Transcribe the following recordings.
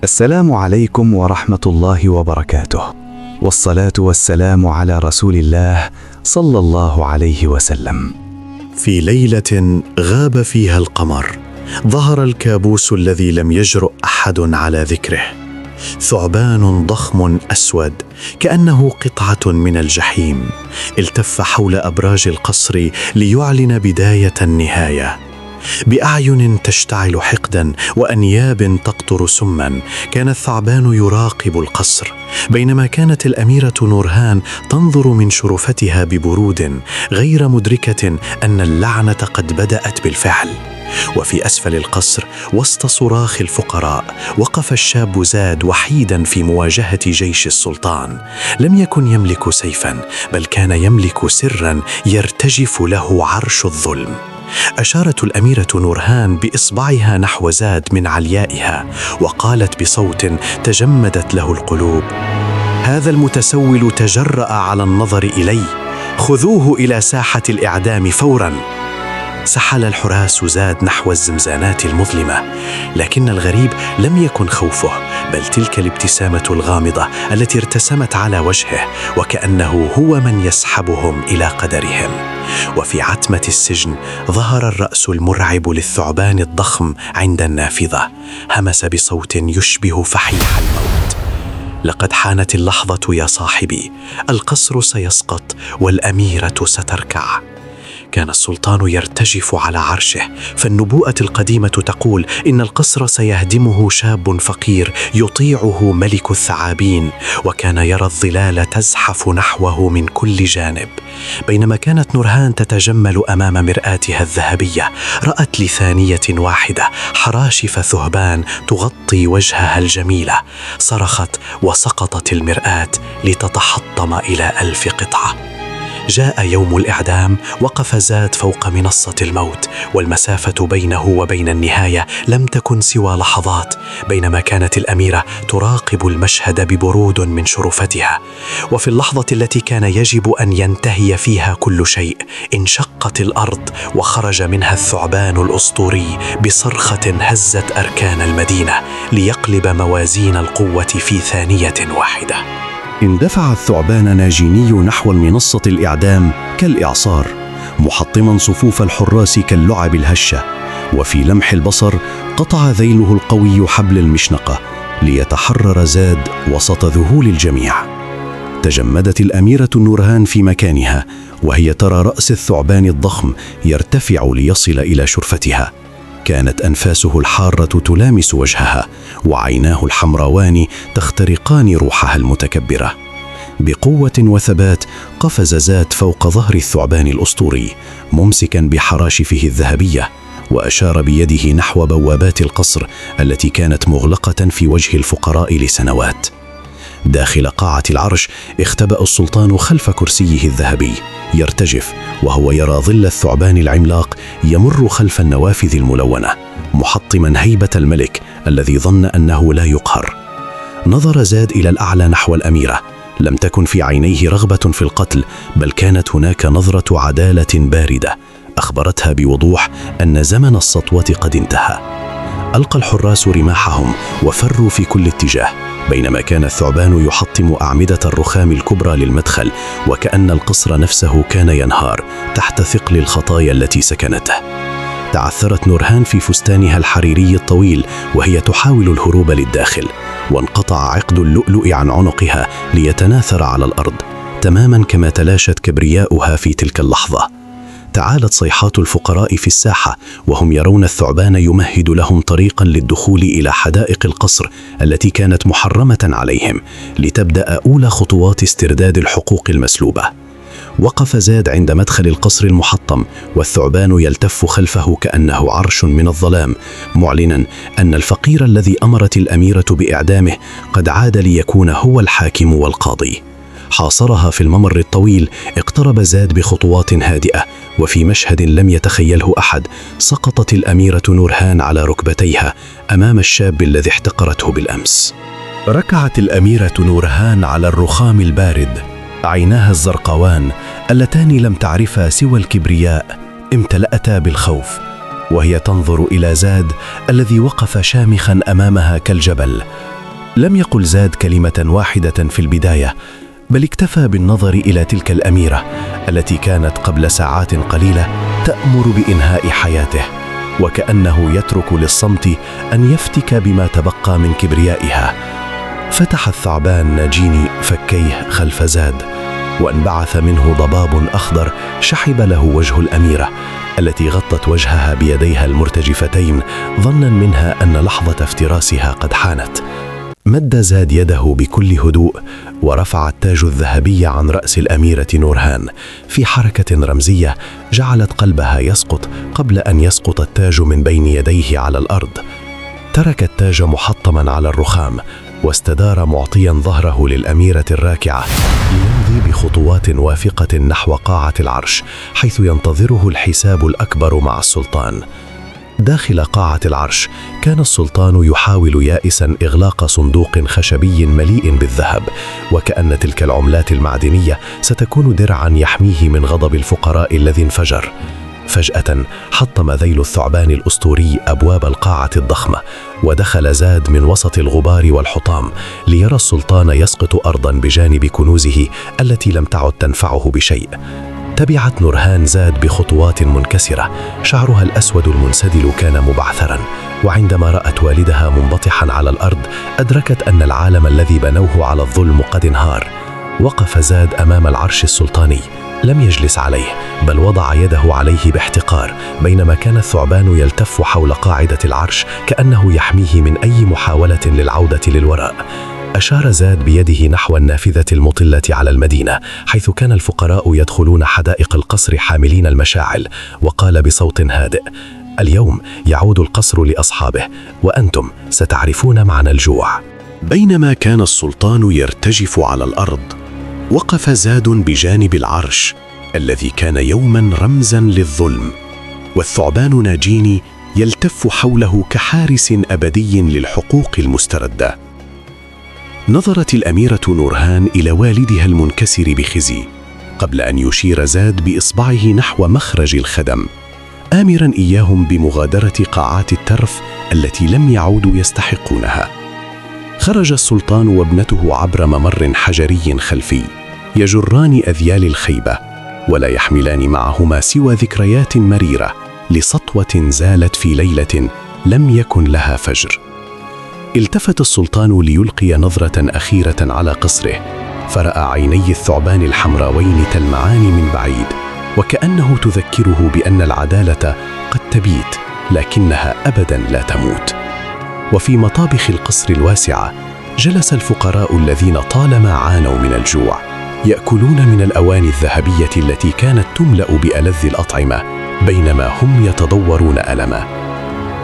السلام عليكم ورحمة الله وبركاته، والصلاة والسلام على رسول الله صلى الله عليه وسلم. في ليلة غاب فيها القمر، ظهر الكابوس الذي لم يجرؤ أحد على ذكره. ثعبان ضخم أسود كأنه قطعة من الجحيم التف حول أبراج القصر ليعلن بداية النهاية. بأعين تشتعل حقدا وأنياب تقطر سما، كان الثعبان يراقب القصر، بينما كانت الأميرة نورهان تنظر من شرفتها ببرود، غير مدركة أن اللعنة قد بدأت بالفعل. وفي أسفل القصر وسط صراخ الفقراء وقف الشاب زاد وحيدا في مواجهة جيش السلطان. لم يكن يملك سيفا، بل كان يملك سرا يرتجف له عرش الظلم. أشارت الأميرة نورهان بإصبعها نحو زاد من عليائها، وقالت بصوت تجمدت له القلوب: هذا المتسول تجرأ على النظر إلي، خذوه إلى ساحة الإعدام فوراً. سحل الحراس زاد نحو الزنزانات المظلمة، لكن الغريب لم يكن خوفه، بل تلك الابتسامة الغامضة التي ارتسمت على وجهه، وكأنه هو من يسحبهم إلى قدرهم. وفي عتمة السجن ظهر الرأس المرعب للثعبان الضخم عند النافذة، همس بصوت يشبه فحيح الموت: لقد حانت اللحظة يا صاحبي، القصر سيسقط والأميرة ستركع. كان السلطان يرتجف على عرشه، فالنبوءة القديمة تقول إن القصر سيهدمه شاب فقير يطيعه ملك الثعابين، وكان يرى الظلال تزحف نحوه من كل جانب. بينما كانت نورهان تتجمل أمام مرآتها الذهبية، رأت لثانية واحدة حراشف ثعبان تغطي وجهها الجميلة. صرخت وسقطت المرآة لتتحطم إلى 1000 قطعة. جاء يوم الإعدام، وقف زاد فوق منصة الموت، والمسافة بينه وبين النهاية لم تكن سوى لحظات، بينما كانت الأميرة تراقب المشهد ببرود من شرفتها. وفي اللحظة التي كان يجب أن ينتهي فيها كل شيء، انشقت الأرض وخرج منها الثعبان الأسطوري بصرخة هزت أركان المدينة ليقلب موازين القوة في ثانية واحدة. اندفع الثعبان ناجيني نحو المنصة الإعدام كالإعصار، محطما صفوف الحراس كاللعب الهشة، وفي لمح البصر قطع ذيله القوي حبل المشنقة ليتحرر زاد وسط ذهول الجميع. تجمدت الأميرة نورهان في مكانها، وهي ترى رأس الثعبان الضخم يرتفع ليصل إلى شرفتها. كانت أنفاسه الحارة تلامس وجهها، وعيناه الحمراوان تخترقان روحها المتكبرة. بقوة وثبات قفز زاد فوق ظهر الثعبان الأسطوري، ممسكا بحراشفه الذهبية، وأشار بيده نحو بوابات القصر التي كانت مغلقة في وجه الفقراء لسنوات. داخل قاعة العرش اختبأ السلطان خلف كرسيه الذهبي يرتجف، وهو يرى ظل الثعبان العملاق يمر خلف النوافذ الملونة، محطما هيبة الملك الذي ظن أنه لا يقهر. نظر زاد إلى الأعلى نحو الأميرة، لم تكن في عينيه رغبة في القتل، بل كانت هناك نظرة عدالة باردة أخبرتها بوضوح أن زمن السطوة قد انتهى. ألقى الحراس رماحهم وفروا في كل اتجاه، بينما كان الثعبان يحطم أعمدة الرخام الكبرى للمدخل، وكأن القصر نفسه كان ينهار تحت ثقل الخطايا التي سكنته. تعثرت نورهان في فستانها الحريري الطويل وهي تحاول الهروب للداخل، وانقطع عقد اللؤلؤ عن عنقها ليتناثر على الأرض، تماما كما تلاشت كبرياؤها في تلك اللحظة. تعالت صيحات الفقراء في الساحة وهم يرون الثعبان يمهد لهم طريقا للدخول إلى حدائق القصر التي كانت محرمة عليهم، لتبدأ أولى خطوات استرداد الحقوق المسلوبة. وقف زاد عند مدخل القصر المحطم، والثعبان يلتف خلفه كأنه عرش من الظلام، معلنا أن الفقير الذي أمرت الأميرة بإعدامه قد عاد ليكون هو الحاكم والقاضي. حاصرها في الممر الطويل، اقترب زاد بخطوات هادئة، وفي مشهد لم يتخيله أحد سقطت الأميرة نورهان على ركبتيها أمام الشاب الذي احتقرته بالأمس. ركعت الأميرة نورهان على الرخام البارد، عيناها الزرقاوان اللتان لم تعرفا سوى الكبرياء امتلأتا بالخوف. وهي تنظر إلى زاد الذي وقف شامخا أمامها كالجبل. لم يقل زاد كلمة واحدة في البداية، بل اكتفى بالنظر إلى تلك الأميرة التي كانت قبل ساعات قليلة تأمر بإنهاء حياته، وكأنه يترك للصمت أن يفتك بما تبقى من كبريائها. فتح الثعبان ناجيني فكيه خلف زاد، وانبعث منه ضباب أخضر شحب له وجه الأميرة التي غطت وجهها بيديها المرتجفتين ظنا منها أن لحظة افتراسها قد حانت. مد زاد يده بكل هدوء ورفع التاج الذهبي عن رأس الأميرة نورهان في حركة رمزية جعلت قلبها يسقط قبل أن يسقط التاج من بين يديه على الأرض. ترك التاج محطما على الرخام واستدار معطيا ظهره للأميرة الراكعة ليمضي بخطوات وافقة نحو قاعة العرش، حيث ينتظره الحساب الأكبر مع السلطان. داخل قاعة العرش كان السلطان يحاول يائسا إغلاق صندوق خشبي مليء بالذهب، وكأن تلك العملات المعدنية ستكون درعا يحميه من غضب الفقراء الذي انفجر. فجأة حطم ذيل الثعبان الأسطوري أبواب القاعة الضخمة، ودخل زاد من وسط الغبار والحطام ليرى السلطان يسقط أرضا بجانب كنوزه التي لم تعد تنفعه بشيء. تبعت نورهان زاد بخطوات منكسرة، شعرها الأسود المنسدل كان مبعثرا، وعندما رأت والدها منبطحا على الأرض أدركت أن العالم الذي بنوه على الظلم قد انهار. وقف زاد أمام العرش السلطاني، لم يجلس عليه بل وضع يده عليه باحتقار، بينما كان الثعبان يلتف حول قاعدة العرش كأنه يحميه من أي محاولة للعودة للوراء. أشار زاد بيده نحو النافذة المطلة على المدينة، حيث كان الفقراء يدخلون حدائق القصر حاملين المشاعل، وقال بصوت هادئ: اليوم يعود القصر لأصحابه، وأنتم ستعرفون معنى الجوع. بينما كان السلطان يرتجف على الأرض، وقف زاد بجانب العرش الذي كان يوما رمزا للظلم، والثعبان ناجيني يلتف حوله كحارس أبدي للحقوق المستردة. نظرت الأميرة نورهان إلى والدها المنكسر بخزي قبل أن يشير زاد بإصبعه نحو مخرج الخدم، آمرا إياهم بمغادرة قاعات الترف التي لم يعودوا يستحقونها. خرج السلطان وابنته عبر ممر حجري خلفي يجران أذيال الخيبة، ولا يحملان معهما سوى ذكريات مريرة لسطوة زالت في ليلة لم يكن لها فجر. التفت السلطان ليلقي نظرة أخيرة على قصره، فرأى عيني الثعبان الحمراوين تلمعان من بعيد، وكأنه تذكره بأن العدالة قد تبيت لكنها أبدا لا تموت. وفي مطابخ القصر الواسعة جلس الفقراء الذين طالما عانوا من الجوع يأكلون من الأواني الذهبية التي كانت تملأ بألذ الأطعمة بينما هم يتضورون ألما.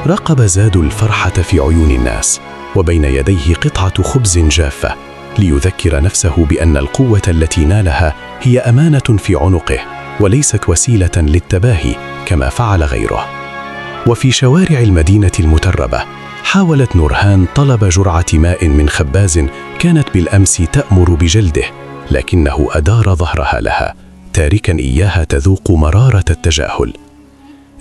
راقب زاد الفرحة في عيون الناس، وبين يديه قطعة خبز جافة ليذكر نفسه بأن القوة التي نالها هي أمانة في عنقه وليست وسيلة للتباهي كما فعل غيره. وفي شوارع المدينة المتربة حاولت نورهان طلب جرعة ماء من خباز كانت بالأمس تأمر بجلده، لكنه أدار ظهرها لها تاركا إياها تذوق مرارة التجاهل.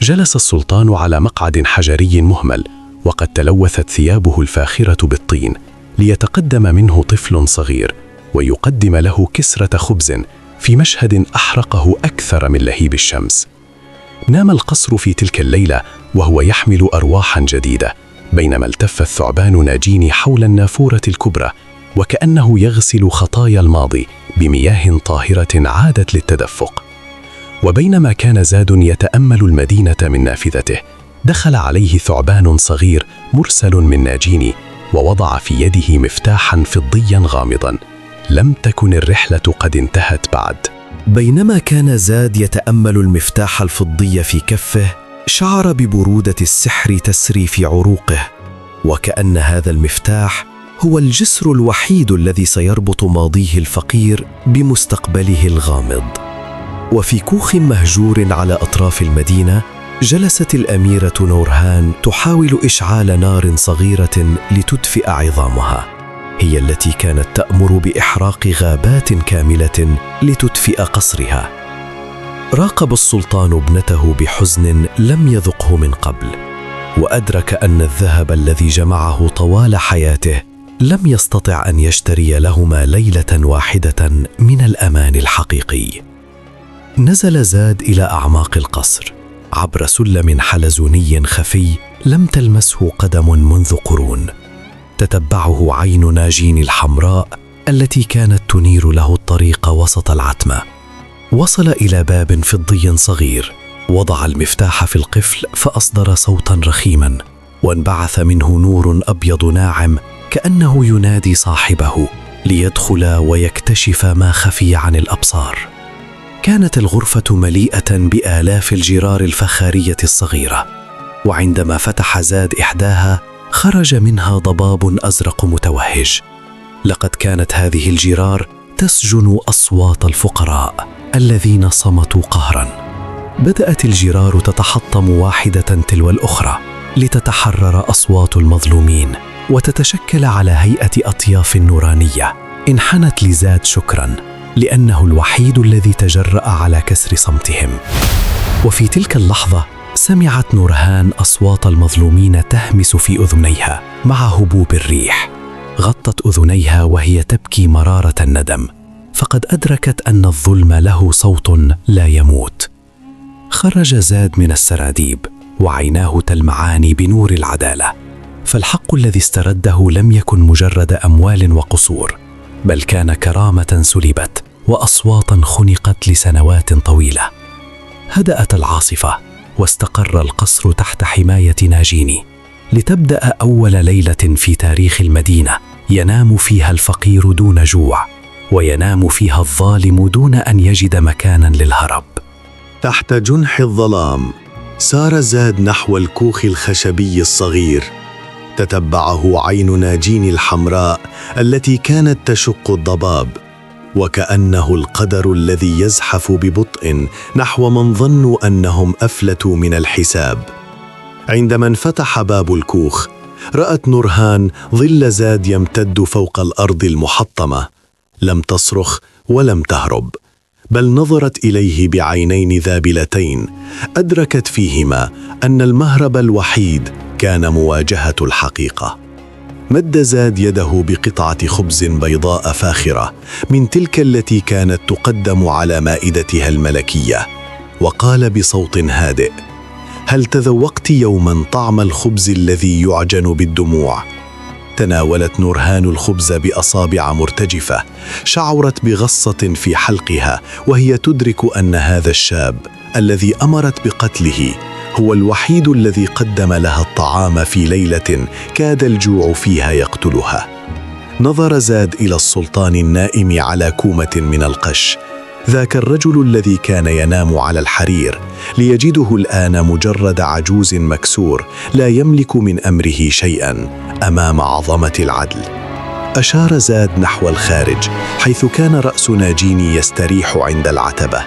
جلس السلطان على مقعد حجري مهمل وقد تلوثت ثيابه الفاخرة بالطين، ليتقدم منه طفل صغير ويقدم له كسرة خبز في مشهد أحرقه أكثر من لهيب الشمس. نام القصر في تلك الليلة وهو يحمل أرواحا جديدة، بينما التف الثعبان ناجيني حول النافورة الكبرى وكأنه يغسل خطايا الماضي بمياه طاهرة عادت للتدفق. وبينما كان زاد يتأمل المدينة من نافذته دخل عليه ثعبان صغير مرسل من ناجيني ووضع في يده مفتاحا فضيا غامضا. لم تكن الرحلة قد انتهت بعد. بينما كان زاد يتأمل المفتاح الفضي في كفه شعر ببرودة السحر تسري في عروقه، وكأن هذا المفتاح هو الجسر الوحيد الذي سيربط ماضيه الفقير بمستقبله الغامض. وفي كوخ مهجور على أطراف المدينة جلست الأميرة نورهان تحاول إشعال نار صغيرة لتدفئ عظامها، هي التي كانت تأمر بإحراق غابات كاملة لتدفئ قصرها. راقب السلطان ابنته بحزن لم يذقه من قبل، وأدرك أن الذهب الذي جمعه طوال حياته لم يستطع أن يشتري لهما ليلة واحدة من الأمان الحقيقي. نزل زاد إلى أعماق القصر عبر سلم حلزوني خفي لم تلمسه قدم منذ قرون. تتبعه عين ناجين الحمراء التي كانت تنير له الطريق وسط العتمة. وصل إلى باب فضي صغير، وضع المفتاح في القفل فأصدر صوتا رخيما، وانبعث منه نور أبيض ناعم كأنه ينادي صاحبه ليدخل ويكتشف ما خفي عن الأبصار. كانت الغرفة مليئة بآلاف الجرار الفخارية الصغيرة، وعندما فتح زاد إحداها خرج منها ضباب أزرق متوهج. لقد كانت هذه الجرار تسجن أصوات الفقراء الذين صمتوا قهرا. بدأت الجرار تتحطم واحدة تلو الأخرى لتتحرر أصوات المظلومين وتتشكل على هيئة أطياف نورانية. انحنت لزاد شكرا لأنه الوحيد الذي تجرأ على كسر صمتهم. وفي تلك اللحظة سمعت نورهان أصوات المظلومين تهمس في أذنيها مع هبوب الريح. غطت أذنيها وهي تبكي مرارة الندم، فقد أدركت أن الظلم له صوت لا يموت. خرج زاد من السراديب وعيناه تلمعان بنور العدالة، فالحق الذي استرده لم يكن مجرد أموال وقصور، بل كان كرامة سلبت وأصواتا خنقت لسنوات طويلة. هدأت العاصفة واستقر القصر تحت حماية ناجيني، لتبدأ أول ليلة في تاريخ المدينة ينام فيها الفقير دون جوع، وينام فيها الظالم دون أن يجد مكانا للهرب. تحت جنح الظلام سار زاد نحو الكوخ الخشبي الصغير. تتبعه عين ناجين الحمراء التي كانت تشق الضباب، وكأنه القدر الذي يزحف ببطء نحو من ظنوا أنهم أفلتوا من الحساب. عندما انفتح باب الكوخ رأت نورهان ظل زاد يمتد فوق الأرض المحطمة. لم تصرخ ولم تهرب، بل نظرت إليه بعينين ذابلتين أدركت فيهما أن المهرب الوحيد كان مواجهة الحقيقة. مد زاد يده بقطعة خبز بيضاء فاخرة من تلك التي كانت تقدم على مائدتها الملكية، وقال بصوت هادئ: هل تذوقت يوما طعم الخبز الذي يعجن بالدموع؟ تناولت نورهان الخبز بأصابع مرتجفة، شعرت بغصة في حلقها وهي تدرك أن هذا الشاب الذي أمرت بقتله هو الوحيد الذي قدم لها الطعام في ليلة كاد الجوع فيها يقتلها. نظر زاد إلى السلطان النائم على كومة من القش، ذاك الرجل الذي كان ينام على الحرير، ليجده الآن مجرد عجوز مكسور لا يملك من أمره شيئا أمام عظمة العدل. أشار زاد نحو الخارج حيث كان رأس ناجيني يستريح عند العتبة،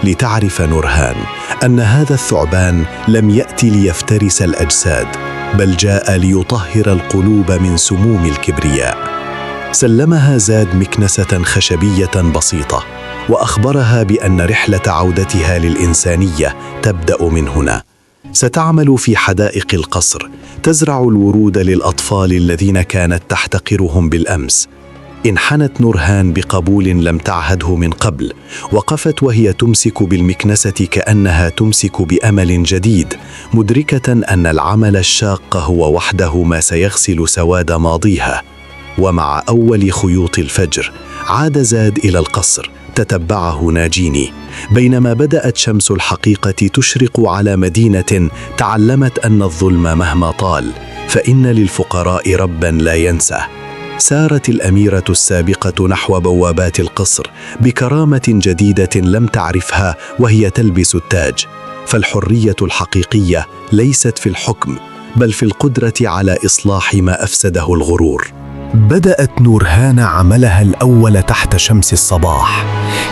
لتعرف نورهان أن هذا الثعبان لم يأتي ليفترس الأجساد، بل جاء ليطهر القلوب من سموم الكبرياء. سلمها زاد مكنسة خشبية بسيطة، وأخبرها بأن رحلة عودتها للإنسانية تبدأ من هنا. ستعمل في حدائق القصر، تزرع الورود للأطفال الذين كانت تحتقرهم بالأمس. انحنت نورهان بقبول لم تعهده من قبل، وقفت وهي تمسك بالمكنسة كأنها تمسك بأمل جديد، مدركة أن العمل الشاق هو وحده ما سيغسل سواد ماضيها. ومع أول خيوط الفجر عاد زاد إلى القصر، تتبعه ناجيني، بينما بدأت شمس الحقيقة تشرق على مدينة تعلمت أن الظلم مهما طال فإن للفقراء ربا لا ينسى. سارت الأميرة السابقة نحو بوابات القصر بكرامة جديدة لم تعرفها وهي تلبس التاج، فالحرية الحقيقية ليست في الحكم بل في القدرة على إصلاح ما أفسده الغرور. بدأت نورهان عملها الأول تحت شمس الصباح.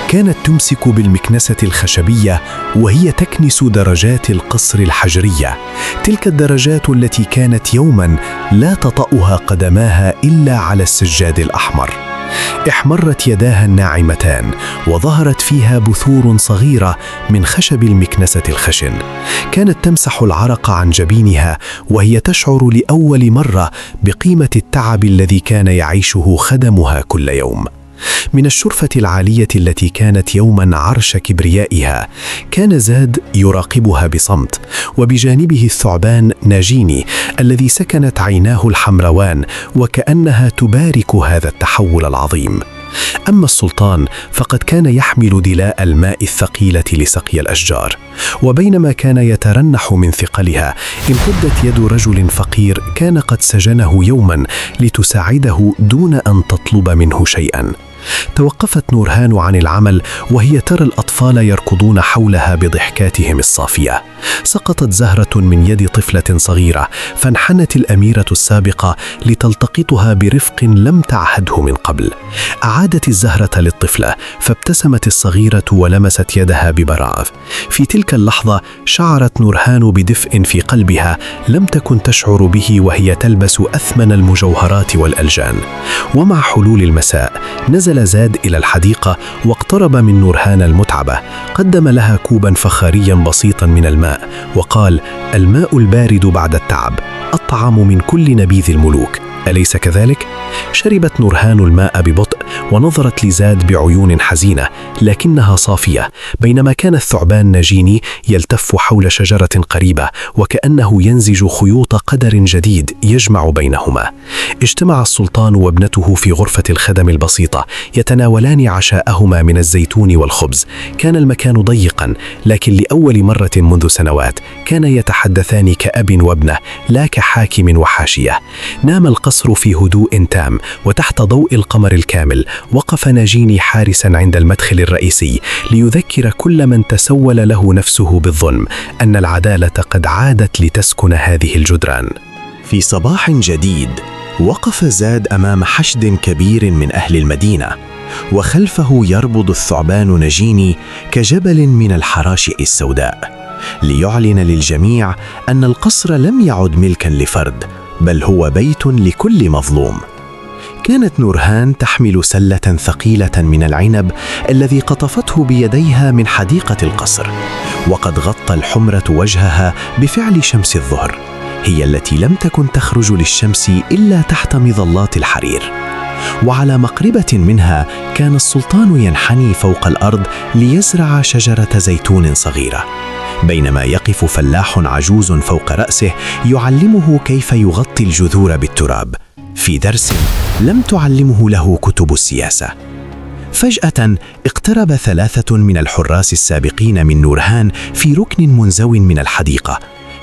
كانت تمسك بالمكنسة الخشبية وهي تكنس درجات القصر الحجرية، تلك الدرجات التي كانت يوما لا تطأها قدماها إلا على السجاد الأحمر. احمرت يداها الناعمتان وظهرت فيها بثور صغيرة من خشب المكنسة الخشن. كانت تمسح العرق عن جبينها وهي تشعر لأول مرة بقيمة التعب الذي كان يعيشه خدمها كل يوم. من الشرفة العالية التي كانت يوما عرش كبريائها، كان زاد يراقبها بصمت، وبجانبه الثعبان ناجيني الذي سكنت عيناه الحمروان وكأنها تبارك هذا التحول العظيم. أما السلطان فقد كان يحمل دلاء الماء الثقيلة لسقي الأشجار، وبينما كان يترنح من ثقلها امتدت يد رجل فقير كان قد سجنه يوما لتساعده دون أن تطلب منه شيئا. توقفت نورهان عن العمل وهي ترى الأطفال يركضون حولها بضحكاتهم الصافية. سقطت زهرة من يد طفلة صغيرة، فانحنت الأميرة السابقة لتلتقطها برفق لم تعهده من قبل. أعادت الزهرة للطفلة، فابتسمت الصغيرة ولمست يدها ببراءة. في تلك اللحظة شعرت نورهان بدفء في قلبها لم تكن تشعر به وهي تلبس أثمن المجوهرات والألجان. ومع حلول المساء نزل زاد إلى الحديقة واقترب من نورهان المتعبة. قدم لها كوبا فخاريا بسيطا من الماء وقال: الماء البارد بعد التعب أطعم من كل نبيذ الملوك، أليس كذلك؟ شربت نورهان الماء ببطء ونظرت لزاد بعيون حزينة لكنها صافية، بينما كان الثعبان ناجيني يلتف حول شجرة قريبة وكأنه ينزج خيوط قدر جديد يجمع بينهما. اجتمع السلطان وابنته في غرفة الخدم البسيطة يتناولان عشاءهما من الزيتون والخبز. كان المكان ضيقا، لكن لأول مرة منذ سنوات كان يتحدثان كأب وابنة لا كحاكم وحاشية. نام القصر في هدوء تام وتحت ضوء القمر الكامل. وقف ناجيني حارسا عند المدخل الرئيسي ليذكر كل من تسول له نفسه بالظلم أن العدالة قد عادت لتسكن هذه الجدران. في صباح جديد وقف زاد أمام حشد كبير من أهل المدينة، وخلفه يربض الثعبان ناجيني كجبل من الحراشئ السوداء، ليعلن للجميع أن القصر لم يعد ملكا لفرد، بل هو بيت لكل مظلوم. كانت نورهان تحمل سلة ثقيلة من العنب الذي قطفته بيديها من حديقة القصر، وقد غطى الحمرة وجهها بفعل شمس الظهر، هي التي لم تكن تخرج للشمس إلا تحت مظلات الحرير. وعلى مقربة منها كان السلطان ينحني فوق الأرض ليزرع شجرة زيتون صغيرة، بينما يقف فلاح عجوز فوق رأسه يعلمه كيف يغطي الجذور بالتراب، في درس لم تعلمه له كتب السياسة. فجأة اقترب 3 من الحراس السابقين من نورهان في ركن منزو من الحديقة.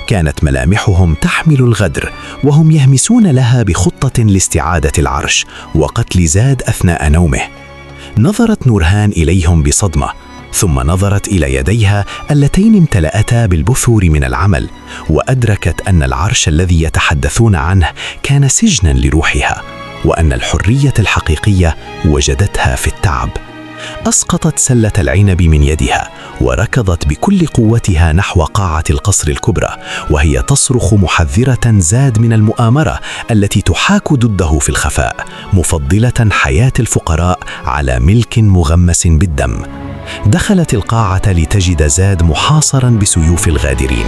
كانت ملامحهم تحمل الغدر، وهم يهمسون لها بخطة لاستعادة العرش وقتل زاد أثناء نومه. نظرت نورهان إليهم بصدمة، ثم نظرت إلى يديها اللتين امتلأتا بالبثور من العمل، وأدركت أن العرش الذي يتحدثون عنه كان سجنا لروحها، وأن الحرية الحقيقية وجدتها في التعب. أسقطت سلة العنب من يدها وركضت بكل قوتها نحو قاعة القصر الكبرى، وهي تصرخ محذرة زاد من المؤامرة التي تحاك ضده في الخفاء، مفضلة حياة الفقراء على ملك مغمس بالدم. دخلت القاعة لتجد زاد محاصرا بسيوف الغادرين،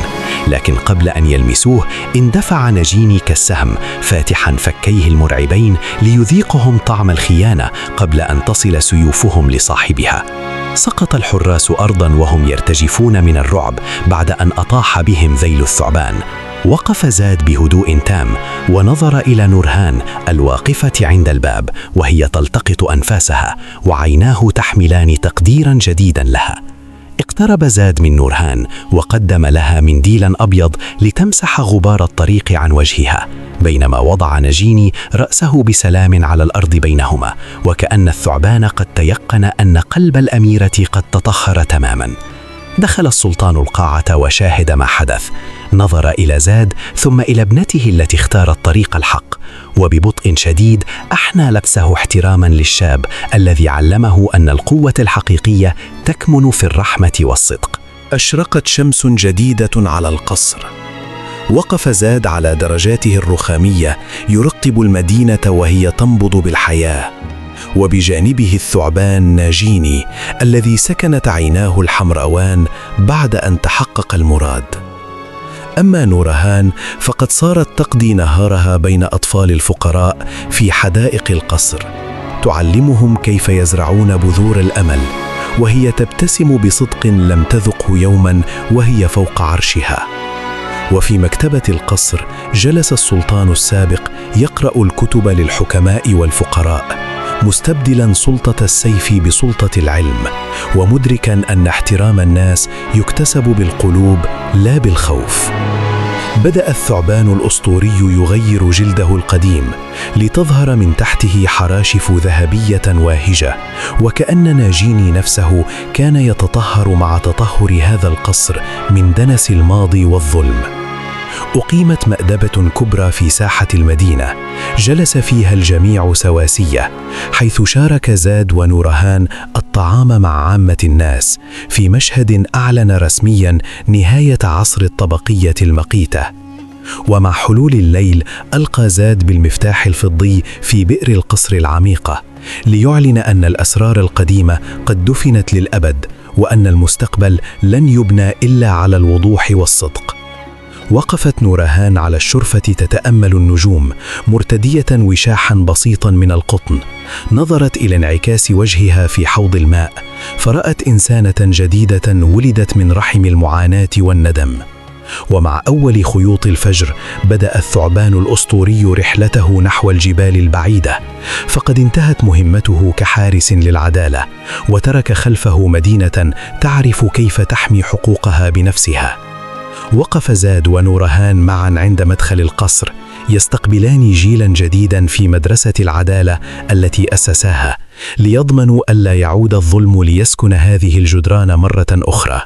لكن قبل أن يلمسوه اندفع ناجيني كالسهم فاتحا فكيه المرعبين ليذيقهم طعم الخيانة قبل أن تصل سيوفهم لصاحبها. سقط الحراس أرضا وهم يرتجفون من الرعب بعد أن أطاح بهم ذيل الثعبان. وقف زاد بهدوء تام ونظر إلى نورهان الواقفة عند الباب وهي تلتقط أنفاسها، وعيناه تحملان تقديرا جديدا لها. اقترب زاد من نورهان وقدم لها منديلا أبيض لتمسح غبار الطريق عن وجهها، بينما وضع ناجيني رأسه بسلام على الأرض بينهما، وكأن الثعبان قد تيقن أن قلب الأميرة قد تطهر تماما. دخل السلطان القاعة وشاهد ما حدث. نظر إلى زاد ثم إلى ابنته التي اختارت طريق الحق، وببطء شديد أحنى لبسه احتراما للشاب الذي علمه أن القوة الحقيقية تكمن في الرحمة والصدق. أشرقت شمس جديدة على القصر. وقف زاد على درجاته الرخامية يرقب المدينة وهي تنبض بالحياة. وبجانبه الثعبان ناجيني الذي سكنت عيناه الحمراوان بعد أن تحقق المراد. أما نورهان فقد صارت تقضي نهارها بين أطفال الفقراء في حدائق القصر، تعلمهم كيف يزرعون بذور الأمل، وهي تبتسم بصدق لم تذقه يوما وهي فوق عرشها. وفي مكتبة القصر جلس السلطان السابق يقرأ الكتب للحكماء والفقراء، مستبدلا سلطة السيف بسلطة العلم، ومدركا أن احترام الناس يكتسب بالقلوب لا بالخوف. بدأ الثعبان الأسطوري يغير جلده القديم لتظهر من تحته حراشف ذهبية واهجة، وكأن ناجيني نفسه كان يتطهر مع تطهر هذا القصر من دنس الماضي والظلم. أقيمت مأدبة كبرى في ساحة المدينة جلس فيها الجميع سواسية، حيث شارك زاد ونورهان الطعام مع عامة الناس في مشهد أعلن رسميا نهاية عصر الطبقية المقيتة. ومع حلول الليل ألقى زاد بالمفتاح الفضي في بئر القصر العميقة ليعلن أن الأسرار القديمة قد دفنت للأبد، وأن المستقبل لن يبنى إلا على الوضوح والصدق. وقفت نورهان على الشرفة تتأمل النجوم مرتدية وشاحا بسيطا من القطن، نظرت إلى انعكاس وجهها في حوض الماء فرأت إنسانة جديدة ولدت من رحم المعاناة والندم. ومع أول خيوط الفجر بدأ الثعبان الأسطوري رحلته نحو الجبال البعيدة، فقد انتهت مهمته كحارس للعدالة، وترك خلفه مدينة تعرف كيف تحمي حقوقها بنفسها. وقف زاد ونورهان معا عند مدخل القصر يستقبلان جيلا جديدا في مدرسة العدالة التي أسساها، ليضمنوا ألا يعود الظلم ليسكن هذه الجدران مرة أخرى.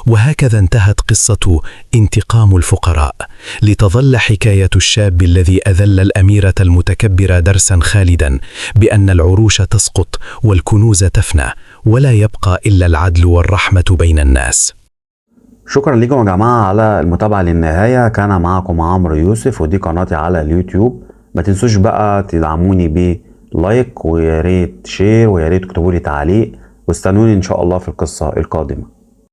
وهكذا انتهت قصة انتقام الفقراء، لتظل حكاية الشاب الذي أذل الأميرة المتكبرة درسا خالدا بأن العروش تسقط والكنوز تفنى، ولا يبقى إلا العدل والرحمة بين الناس. شكرا لكم يا جماعة على المتابعة للنهاية. كان معكم عمرو يوسف، ودي قناتي على اليوتيوب. ما تنسوش بقى تدعموني بلايك، ويا ريت شير، ويا ريت تكتبوا لي تعليق، واستنوني ان شاء الله في القصة القادمة.